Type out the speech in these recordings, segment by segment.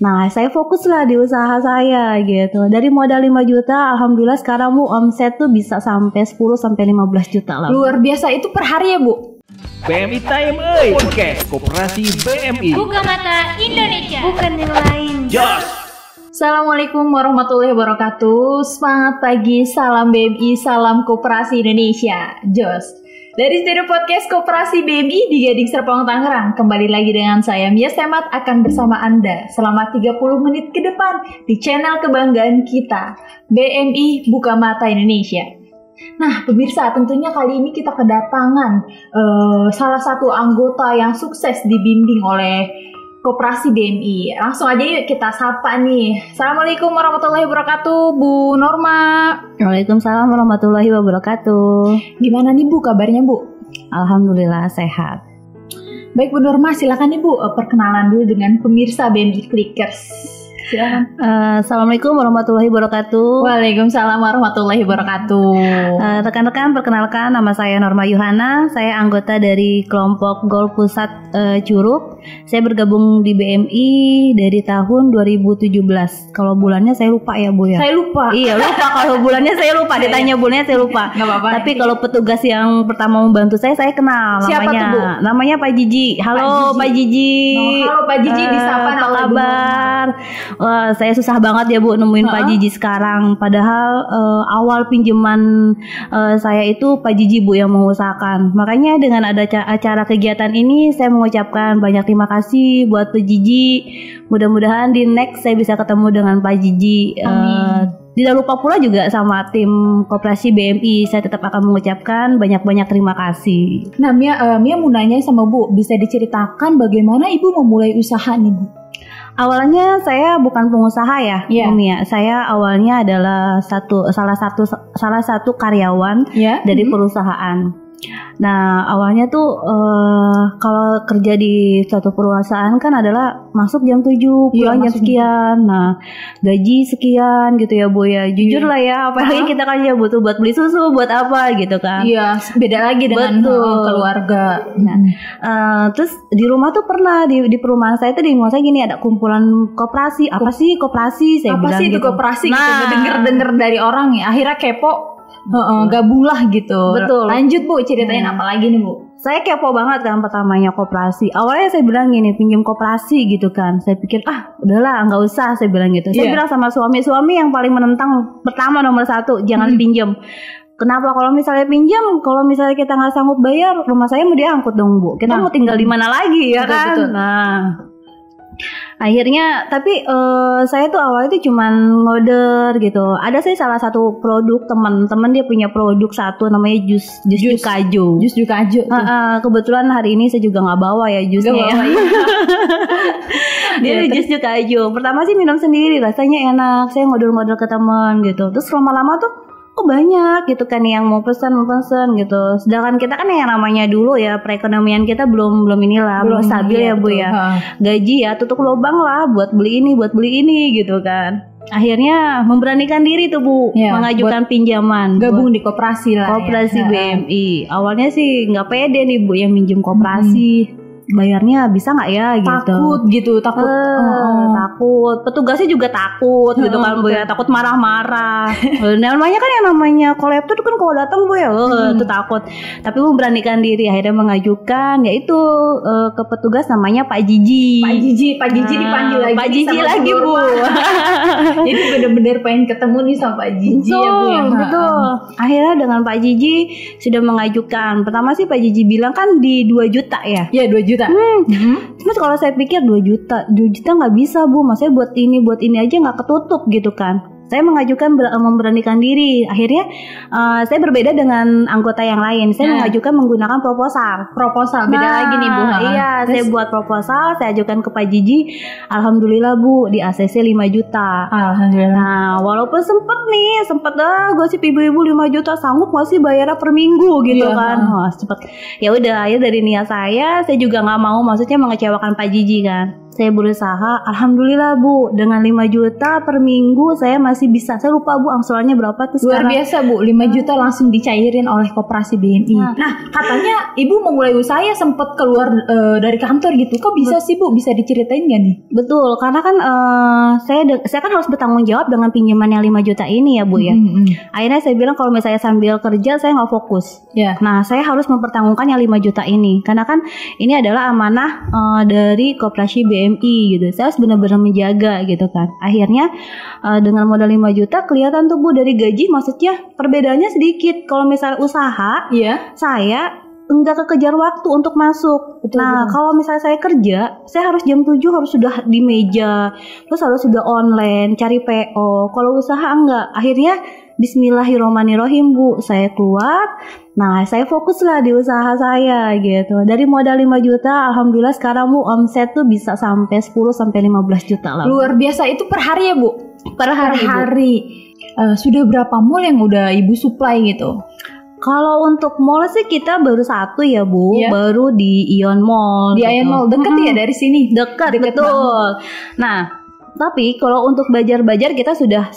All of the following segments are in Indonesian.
Nah, saya fokus lah di usaha saya gitu. Dari modal 5 juta, alhamdulillah sekarang Bu omset tuh bisa sampai 10 sampai 15 juta lah. Luar biasa, itu per hari ya Bu? BMI Time Podcast Koperasi BMI. Buka mata Indonesia, bukan yang lain. Jos. Assalamualaikum warahmatullahi wabarakatuh. Semangat pagi, salam BMI, salam Koperasi Indonesia. Jos. Dari studio podcast Koperasi BMI di Gading Serpong Tangerang, kembali lagi dengan saya Mia Stemat akan bersama Anda selama 30 menit ke depan di channel kebanggaan kita, BMI Buka Mata Indonesia. Nah, pemirsa, tentunya kali ini kita kedatangan salah satu anggota yang sukses dibimbing oleh Koperasi BMI. Langsung aja yuk kita sapa nih. Assalamualaikum warahmatullahi wabarakatuh, Bu Norma. Waalaikumsalam warahmatullahi wabarakatuh. Gimana nih Bu kabarnya Bu? Alhamdulillah sehat. Baik Bu Norma, silakan nih Bu perkenalan dulu dengan pemirsa BMI Clickers. Silakan. Assalamualaikum warahmatullahi wabarakatuh. Waalaikumsalam warahmatullahi wabarakatuh. Rekan-rekan, perkenalkan nama saya Norma Yuhana. Saya anggota dari kelompok Gol Pusat Curug. Saya bergabung di BMI dari tahun 2017. Kalau bulannya saya lupa ya Bu ya. Saya lupa. Iya lupa, kalau bulannya saya lupa. Ditanya bulannya saya lupa. Nggak apa-apa. Tapi kalau petugas yang pertama membantu saya kenal. Siapa namanya. tuh Bu? Namanya Pak Jiji. Halo Pak Jiji. Halo Pak Jiji, disapa apa nama kabar? Wah, saya susah banget ya Bu nemuin Pak Jiji sekarang. Padahal awal pinjaman saya itu Pak Jiji Bu yang mengusahakan. Makanya dengan ada acara kegiatan ini saya mengucapkan banyak terima kasih buat Pak Jiji. Mudah-mudahan di next saya bisa ketemu dengan Pak Jiji. Tidak lupa pula juga sama tim Koperasi BMI. Saya tetap akan mengucapkan banyak-banyak terima kasih. Nah Mia mau nanya sama Bu, bisa diceritakan bagaimana Ibu memulai usaha nih Bu? Awalnya saya bukan pengusaha ya, Yeah. ya. Saya awalnya adalah salah satu karyawan dari perusahaan. Nah, awalnya tuh kalau kerja di suatu perusahaan kan adalah masuk jam 7, pulang jam sekian. Nah, gaji sekian gitu ya Bu ya. Jujur lah ya, apalagi kita kan ya butuh buat beli susu, buat apa gitu kan. Iya, beda lagi dengan keluarga. Terus di rumah tuh pernah di perumahan saya tuh di rumah saya gini ada kumpulan koperasi. Apa sih koperasi? Saya apa bilang sih itu gitu. koperasi? Gitu, denger dari orang ya. Akhirnya kepo. Gabunglah gitu. Betul. Lanjut Bu, ceritain apa lagi nih Bu? Saya kepo banget kan pertamanya koperasi. Awalnya saya bilang gini, pinjam koperasi gitu kan. Saya pikir udahlah nggak usah, saya bilang gitu. Saya bilang sama suami yang paling menentang pertama nomor 1 jangan pinjam. Kenapa? Kalau misalnya pinjam, kalau misalnya kita nggak sanggup bayar, rumah saya mau diangkut dong Bu. Kita mau tinggal di mana lagi ya kan? Betul. Nah. Akhirnya, tapi saya tuh awalnya tuh cuman ngorder gitu. Ada sih salah satu produk teman-teman dia punya produk satu namanya jus Jukaju. Jus Jukaju. Kebetulan hari ini saya juga nggak bawa ya jusnya ya. Dia jus Jukaju. Pertama sih minum sendiri, rasanya enak. Saya ngorder ke teman gitu. Terus lama-lama tuh banyak gitu kan yang mau pesan gitu. Sedangkan kita kan yang namanya dulu ya perekonomian kita belum stabil ya Bu ya. Gaji ya tutup lubang lah buat beli ini gitu kan. Akhirnya memberanikan diri tuh Bu mengajukan pinjaman. Gabung di koperasi lah. Koperasi BMI. Awalnya sih nggak pede nih Bu yang minjem koperasi. Bayarnya bisa nggak ya gitu. Takut petugasnya juga takut gitu kan Bu ya, takut marah-marah. Namanya kan yang namanya kolektor kan kalau datang Bu ya itu takut, tapi memberanikan diri akhirnya mengajukan yaitu ke petugas namanya Pak Jiji dipanggil lagi Pak Jiji lagi Bu. Jadi benar-benar pengen ketemu nih sama Pak Jiji ya Bu ya. Betul. Akhirnya dengan Pak Jiji sudah mengajukan. Pertama sih Pak Jiji bilang kan di 2 juta ya. Iya 2 juta. Terus kalau saya pikir 2 juta nggak bisa Bu, maksudnya buat ini aja nggak ketutup gitu kan. Saya mengajukan memberanikan diri. Akhirnya saya berbeda dengan anggota yang lain. Saya mengajukan menggunakan proposal. Beda lagi nih Bu. Iya, saya buat proposal, saya ajukan ke Pak Jiji. Alhamdulillah Bu, di ACC 5 juta. Alhamdulillah. Nah, walaupun sempet gosip ibu-ibu 5 juta sanggup nggak sih bayarnya per minggu gitu kan. Cepet. Ya udah, ya dari niat saya juga nggak mau maksudnya mengecewakan Pak Jiji kan. saya berusaha, alhamdulillah Bu, dengan 5 juta per minggu saya masih bisa. Saya lupa Bu angsurannya berapa tuh Luar sekarang. biasa Bu, 5 juta langsung dicairin oleh Koperasi BMI. Nah, katanya Ibu memulai usaha sempat keluar dari kantor gitu. Kok bisa sih Bu? Bisa diceritain gak nih? Betul, karena kan saya kan harus bertanggung jawab dengan pinjaman yang 5 juta ini ya Bu ya. Akhirnya saya bilang kalau misalnya sambil kerja saya nggak fokus. Ya. Nah, saya harus mempertanggungan yang 5 juta ini. Karena kan ini adalah amanah dari Koperasi BMI gitu. Saya harus benar-benar menjaga gitu kan. Akhirnya dengan modal 5 juta kelihatan tuh Bu dari gaji, maksudnya perbedaannya sedikit. Kalau misalnya usaha, Iya. saya enggak kekejar waktu untuk masuk. Betul, Nah, betul. kalau misalnya saya kerja, saya harus jam 7 harus sudah di meja, terus harus sudah online, cari PO. Kalau usaha enggak. Akhirnya bismillahirrahmanirrahim Bu, saya keluar. Nah, saya fokuslah di usaha saya gitu. Dari modal 5 juta, alhamdulillah sekarang Bu omset tuh bisa sampai 10 sampai 15 juta lah. Luar biasa, itu per hari ya Bu? Per hari, Bu. hari. Sudah berapa mall yang udah Ibu supply gitu? Kalau untuk mall sih kita baru satu ya Bu, Iya. baru di Ion Mall. Di Ion Mall, deket ya dari sini? Dekat, Deket betul. Nah, tapi kalau untuk bajar-bajar kita sudah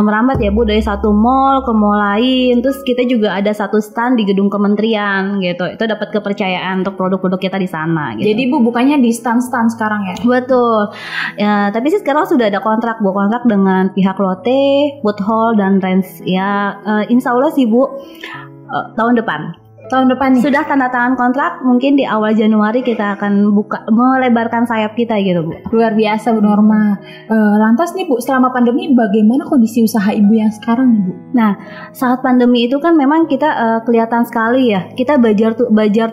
merambat ya Bu, dari satu mall ke mall lain. Terus kita juga ada satu stand di gedung kementerian gitu. Itu dapat kepercayaan untuk produk-produk kita di sana gitu. Jadi Bu bukannya di stand-stand sekarang ya? Betul. Ya, tapi sih sekarang sudah ada kontrak kontrak dengan pihak Lotte, Wood Hall dan Rens. Ya, insya Allah sih Bu, tahun depan. Tahun depan nih? Sudah tanda tangan kontrak, mungkin di awal Januari kita akan melebarkan sayap kita gitu Bu. Luar biasa Bu Norma. Lantas nih Bu, selama pandemi bagaimana kondisi usaha Ibu yang sekarang nih Bu? Nah, saat pandemi itu kan memang kita kelihatan sekali ya. Kita bajar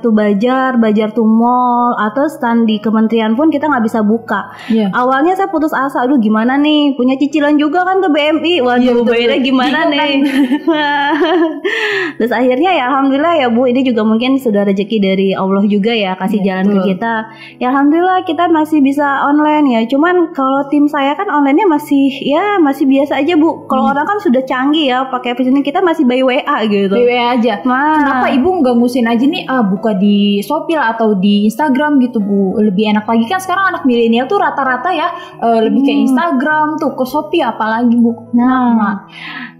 tuh mall atau stand di kementerian pun kita nggak bisa buka. Iya. Awalnya saya putus asa, aduh gimana nih, punya cicilan juga kan ke BMI. Waduh, Iya, betul. bayarnya gimana Bingung nih? Terus akhirnya ya alhamdulillah ya Bu, ini juga mungkin sudah rezeki dari Allah juga ya, kasih Iya, jalan betul. ke kita. Ya alhamdulillah kita masih bisa online ya. Cuman kalau tim saya kan online-nya masih biasa aja Bu. Kalau orang kan sudah canggih ya, pakai aplikasi, kita masih by WA gitu. BW aja. Nah. Kenapa Ibu nggak ngusin aja nih buka di Shopee lah atau di Instagram gitu Bu? Lebih enak lagi kan sekarang anak milenial tuh rata-rata ya lebih ke Instagram tuh, ke Shopee apalagi Bu. Nah,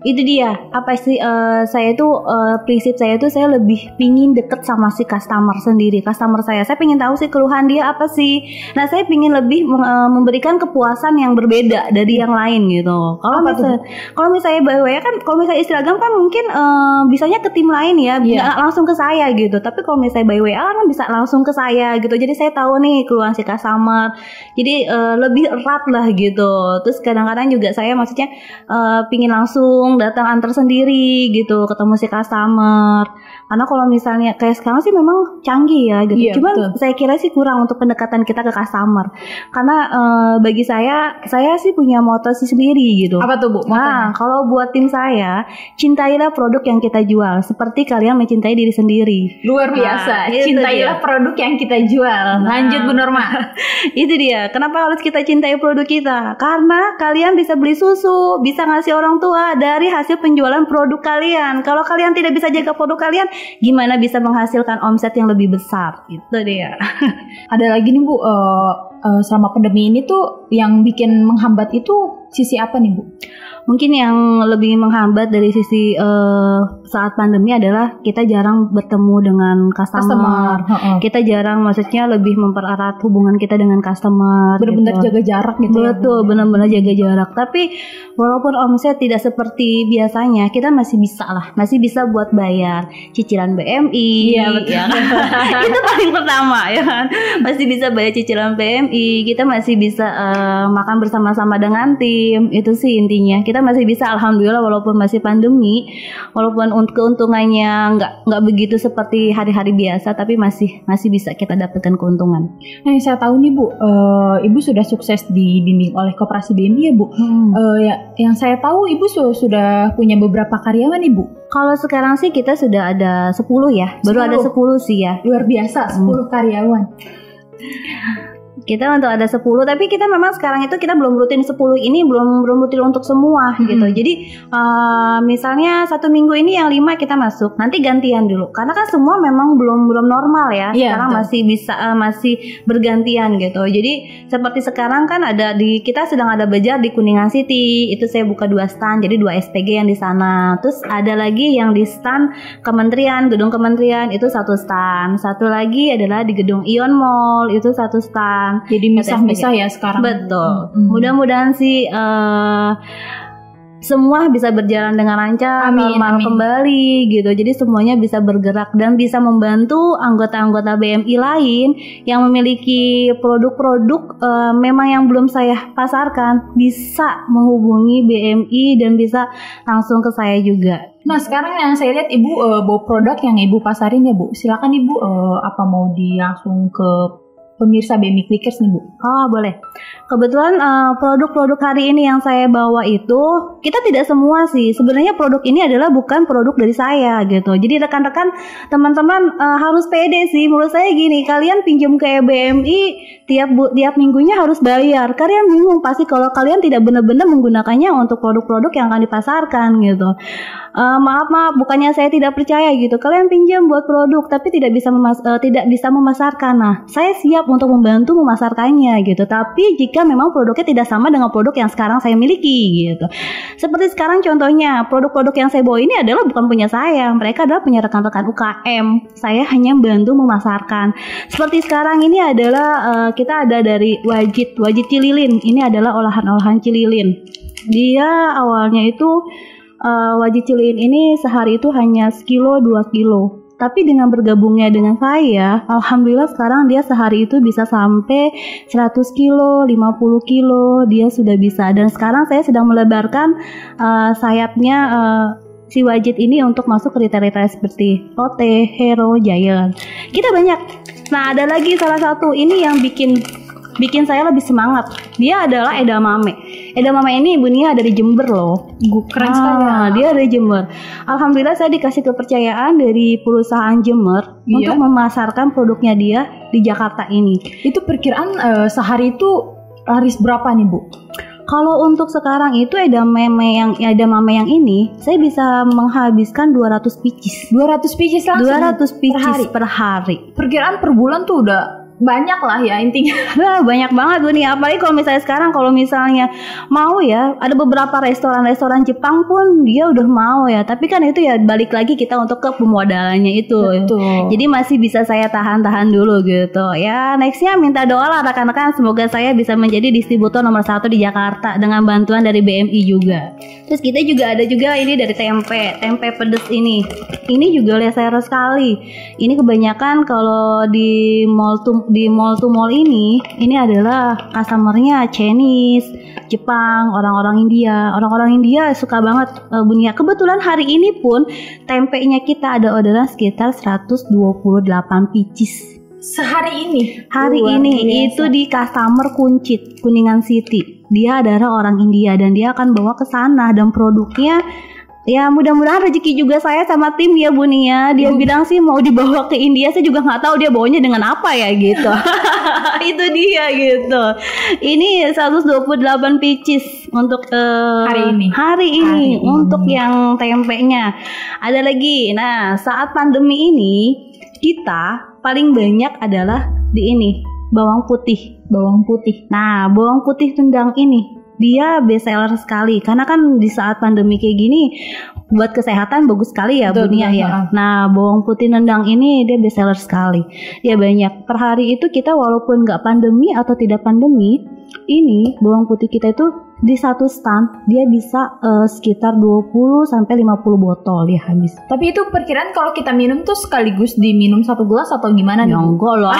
itu dia. Apa sih saya tuh prinsip saya tuh saya lebih pingin deket sama si customer sendiri. Customer saya pingin tahu sih keluhan dia apa sih. Nah, saya pingin lebih memberikan kepuasan yang berbeda dari yang lain gitu. Kalau misalnya by WA kan, kalau misalnya Instagram kan mungkin bisanya ke tim lain ya, nggak langsung ke saya gitu. Tapi kalau misalnya by WA kan bisa langsung ke saya gitu. Jadi saya tahu nih keluhan si customer. Jadi lebih erat lah gitu. Terus kadang-kadang juga saya maksudnya pingin langsung datang antar sendiri gitu, ketemu si customer. Karena kalau misalnya kayak sekarang sih memang canggih ya gitu. Iya, Cuman betul. saya kira sih kurang untuk pendekatan kita ke customer. Karena bagi saya sih punya moto sih sendiri gitu. Apa tuh Bu? Nah, kalau buat tim saya, cintailah produk yang kita jual seperti kalian mencintai diri sendiri. Luar biasa. Nah, itu Cintailah dia. produk yang kita jual. Lanjut Bu Norma. Itu dia. Kenapa harus kita cintai produk kita? Karena kalian bisa beli susu, bisa ngasih orang tua dari hasil penjualan produk kalian. Kalau kalian tidak bisa jaga produk kalian, gimana bisa menghasilkan omset yang lebih besar? Itu dia. Ada lagi nih Bu, selama pandemi ini tuh yang bikin menghambat itu sisi apa nih Bu? Mungkin yang lebih menghambat dari sisi saat pandemi adalah kita jarang bertemu dengan customer. Kita jarang, maksudnya lebih mempererat hubungan kita dengan customer. Benar-benar gitu. jaga jarak gitu. Betul, benar-benar jaga jarak. Tapi walaupun omset tidak seperti biasanya, kita masih bisa buat bayar cicilan BMI. Iya, betul. Ya kan? Itu paling pertama ya kan. Masih bisa bayar cicilan BMI, kita masih bisa makan bersama-sama dengan tim. Itu sih intinya. Kita masih bisa, alhamdulillah, walaupun masih pandemi, walaupun keuntungannya nggak begitu seperti hari-hari biasa, tapi masih bisa kita dapatkan keuntungan. Nah, yang saya tahu nih Bu, Ibu sudah sukses dibimbing oleh Koperasi BMI ya Bu. Yang saya tahu Ibu sudah punya beberapa karyawan nih Bu. Kalau sekarang sih kita sudah ada 10 ya, baru ada 10 sih ya. Luar biasa, 10 karyawan. Kita untuk ada 10, tapi kita memang sekarang itu kita belum rutin 10 ini belum rutin untuk semua gitu. Jadi misalnya 1 minggu ini yang 5 kita masuk, nanti gantian dulu. Karena kan semua memang belum normal ya. Sekarang masih bisa masih bergantian gitu. Jadi seperti sekarang kan kita sedang ada belajar di Kuningan City. Itu saya buka 2 stand, jadi 2 SPG yang di sana. Terus ada lagi yang di stand kementerian, gedung kementerian itu 1 stand. Satu lagi adalah di gedung Ion Mall itu 1 stand. Jadi misah-misah ya sekarang. Betul. Mudah-mudahan sih semua bisa berjalan dengan lancar, normal kembali gitu. Jadi semuanya bisa bergerak dan bisa membantu anggota-anggota BMI lain yang memiliki produk-produk memang yang belum saya pasarkan, bisa menghubungi BMI dan bisa langsung ke saya juga. Nah sekarang yang saya lihat Ibu bawa produk yang Ibu pasarin ya Bu. Silakan Ibu apa mau langsung ke pemirsa BMI Clickers nih Bu? Oh boleh. Kebetulan produk-produk hari ini yang saya bawa itu kita tidak semua sih. Sebenarnya produk ini adalah bukan produk dari saya gitu. Jadi rekan-rekan teman-teman harus pede sih. Menurut saya gini, kalian pinjam ke BMI tiap minggunya harus bayar. Kalian bingung pasti kalau kalian tidak benar-benar menggunakannya untuk produk-produk yang akan dipasarkan gitu. Maaf, bukannya saya tidak percaya gitu. Kalian pinjam buat produk tapi tidak bisa memasarkan. Nah, saya siap untuk membantu memasarkannya gitu. Tapi jika memang produknya tidak sama dengan produk yang sekarang saya miliki gitu. Seperti sekarang contohnya, produk-produk yang saya bawa ini adalah bukan punya saya. Mereka adalah punya rekan-rekan UKM. Saya hanya bantu memasarkan. Seperti sekarang ini adalah kita ada dari wajit cililin. Ini adalah olahan-olahan cililin. Dia awalnya itu wajit cililin ini sehari itu hanya 1 kilo 2 kilo. Tapi dengan bergabungnya dengan saya, alhamdulillah sekarang dia sehari itu bisa sampai 100 kilo, 50 kilo, dia sudah bisa. Dan sekarang saya sedang melebarkan sayapnya si wajit ini untuk masuk ke retail-retail seperti Lotte, Hero, Giant. Kita banyak. Nah ada lagi salah satu ini yang bikin saya lebih semangat. Dia adalah edamame. Edamame ini Ibu Nia ada di Jember loh. Keren sekali. Dia ada di Jember. Alhamdulillah saya dikasih kepercayaan dari perusahaan Jember untuk memasarkan produknya dia di Jakarta ini. Itu perkiraan sehari itu laris berapa nih Bu? Kalau untuk sekarang itu edamame yang ini saya bisa menghabiskan 200 pieces. 200 pieces langsung? 200 pieces per hari. Perkiraan per bulan tuh udah banyak lah ya intinya. Nah, banyak banget Bu nih. Apalagi kalau misalnya sekarang kalau misalnya mau ya, ada beberapa restoran Jepang pun dia udah mau ya. Tapi kan itu ya balik lagi kita untuk ke pemodalannya itu. Betul. Jadi masih bisa saya tahan dulu gitu. Ya nextnya minta doa lah rekan-rekan. Semoga saya bisa menjadi distributor nomor 1 di Jakarta dengan bantuan dari BMI juga. Terus kita juga ada juga ini dari tempe pedes ini. Ini juga leser sekali. Ini kebanyakan kalau di mall to mall ini adalah customernya Chinese, Jepang, orang-orang India. Orang-orang India suka banget Bunia. Kebetulan hari ini pun tempenya kita ada orderan sekitar 128 pieces. Sehari ini? Hari ini itu di customer Kuncit, Kuningan City. Dia adalah orang India dan dia akan bawa ke sana dan produknya ya mudah-mudahan rezeki juga saya sama tim ya Bu Nia. Dia bilang sih mau dibawa ke India, saya juga nggak tahu dia bawanya dengan apa ya gitu. Itu dia gitu. Ini 128 pieces untuk hari ini untuk yang tempenya. Ada lagi. Nah saat pandemi ini kita paling banyak adalah di ini bawang putih. Nah bawang putih rendang ini dia best seller sekali karena kan di saat pandemi kayak gini buat kesehatan bagus sekali ya Bu Nia ya. Nah bawang putih rendang ini dia best seller sekali. Dia banyak per hari itu kita walaupun nggak pandemi atau tidak pandemi, ini bawang putih kita itu di satu stand dia bisa sekitar 20 sampai 50 botol dia habis. Tapi itu perkiraan kalau kita minum tuh sekaligus diminum 1 gelas atau gimana nih? Enggak lah.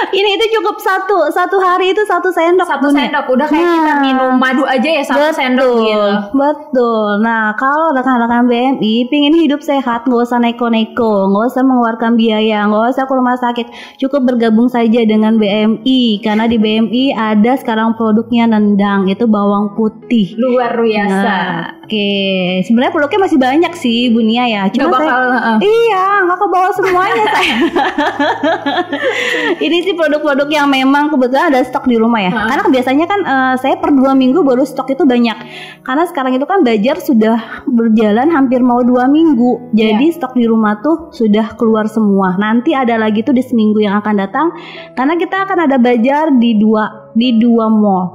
Ini itu cukup satu hari itu 1 sendok. 1 sendok udah kayak kita minum madu aja ya 1 sendok gitu. Betul. Nah kalau rekan-rekan BMI pingin hidup sehat, nggak usah neko-neko, nggak usah mengeluarkan biaya, nggak usah ke rumah sakit, cukup bergabung saja dengan BMI karena di BMI ada sekarang produknya rendang pindang, itu bawang putih. Luar biasa. Nah, oke, sebenarnya produknya masih banyak sih Bu Nia ya. Cuma Nggak bakal, iya nggak kebawa semuanya saya. Ini sih produk-produk yang memang kebetulan ada stok di rumah ya. Karena biasanya kan saya per 2 minggu baru stok itu banyak. Karena sekarang itu kan Bajar sudah berjalan hampir mau 2 minggu. Jadi stok di rumah tuh sudah keluar semua. Nanti ada lagi tuh di seminggu yang akan datang. Karena kita akan ada Bajar di dua mall,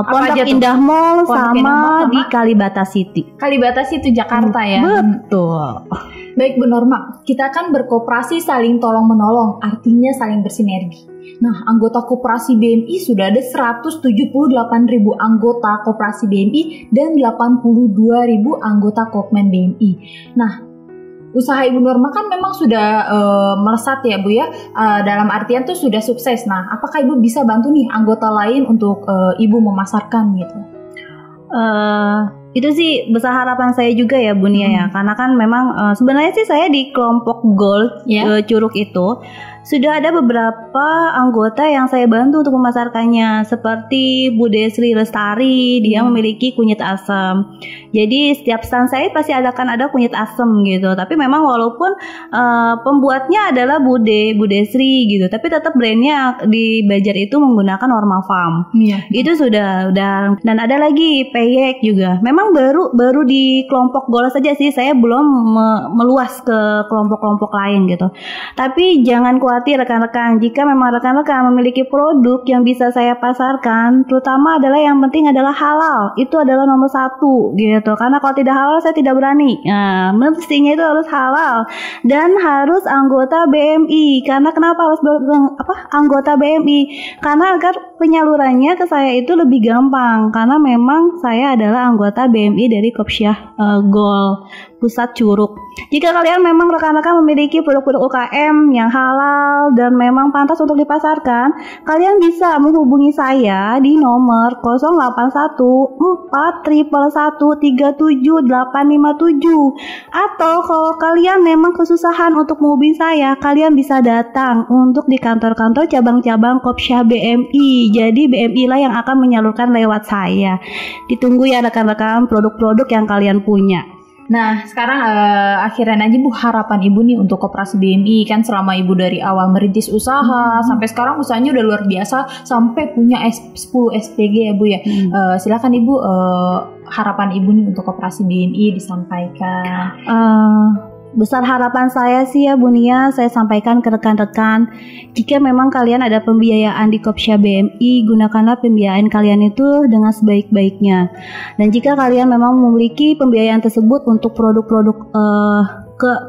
Pondok Indah Mall sama di Kalibata City. Kalibata City Jakarta ya. Betul. Baik Bu Norma, kita kan berkoperasi saling tolong menolong, artinya saling bersinergi. Nah, anggota koperasi BMI sudah ada 178.000 anggota koperasi BMI dan 82.000 anggota Kopmen BMI. Nah, usaha Ibu Norma kan memang sudah melesat ya Bu ya, dalam artian tuh sudah sukses. Nah, apakah Ibu bisa bantu nih anggota lain untuk Ibu memasarkan gitu? Itu sih besar harapan saya juga ya Bu Nia ya, karena kan memang sebenarnya sih saya di kelompok Gold Curug itu sudah ada beberapa anggota yang saya bantu untuk memasarkannya, seperti Bu Desri Lestari, dia memiliki kunyit asam. Jadi setiap stand saya pasti ada kunyit asam gitu. Tapi memang walaupun pembuatnya adalah Bu Desri gitu, tapi tetap brandnya di Bajar itu menggunakan Norma Farm. Itu sudah dan ada lagi Peyek juga. Memang baru di kelompok Gold saja sih, saya belum meluas ke kelompok-kelompok lain gitu. Tapi jangan khawatir rekan-rekan, jika memang rekan-rekan memiliki produk yang bisa saya pasarkan, terutama adalah yang penting adalah halal, itu adalah nomor 1 gitu. Karena kalau tidak halal saya tidak berani. Nah, mestinya itu harus halal dan harus anggota BMI. Karena kenapa harus anggota BMI? Karena agar penyalurannya ke saya itu lebih gampang. Karena memang saya adalah anggota BMI dari Kopsyah Gold Pusat Curug. Jika kalian memang rekan-rekan memiliki produk-produk UKM yang halal dan memang pantas untuk dipasarkan, kalian bisa menghubungi saya di nomor 081411137857. Atau kalau kalian memang kesusahan untuk menghubungi saya, kalian bisa datang untuk di kantor-kantor cabang-cabang Kopsyah BMI. Jadi BMI lah yang akan menyalurkan lewat saya. Ditunggu ya rekan-rekan produk-produk yang kalian punya. Nah, sekarang akhirnya aja Bu, harapan Ibu nih untuk koperasi BMI, kan selama Ibu dari awal merintis usaha sampai sekarang usahanya udah luar biasa sampai punya 10 SPG ya Bu ya. Silakan Ibu, harapan Ibu nih untuk koperasi BMI disampaikan. Besar harapan saya sih ya Bu Nia, saya sampaikan ke rekan-rekan, jika memang kalian ada pembiayaan di Kopsyah BMI, gunakanlah pembiayaan kalian itu dengan sebaik-baiknya. Dan jika kalian memang memiliki pembiayaan tersebut untuk produk-produk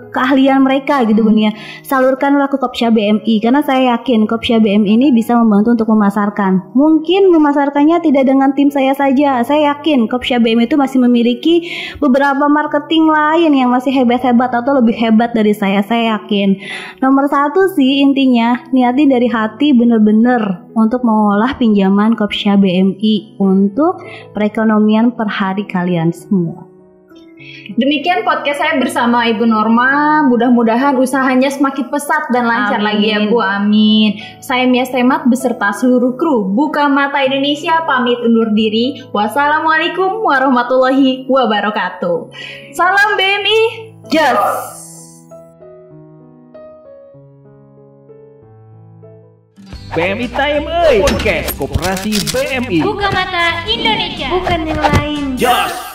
keahlian mereka gitu Bu Nia, salurkanlah ke Kopsyah BMI, karena saya yakin Kopsyah BMI ini bisa membantu untuk memasarkan. Mungkin memasarkannya tidak dengan tim saya saja, saya yakin Kopsyah BMI itu masih memiliki beberapa marketing lain yang masih hebat-hebat atau lebih hebat dari saya yakin. Nomor 1 sih intinya, niatin dari hati bener-bener untuk mengolah pinjaman Kopsyah BMI untuk perekonomian per hari kalian semua. Demikian podcast saya bersama Ibu Norma. Mudah-mudahan usahanya semakin pesat dan lancar lagi ya Bu. Amin. Saya Mia Stemat beserta seluruh kru Buka Mata Indonesia pamit undur diri. Wassalamualaikum warahmatullahi wabarakatuh. Salam BMI. Just. BMI Time Podcast Koperasi BMI. Buka Mata Indonesia, bukan yang lain. Jos.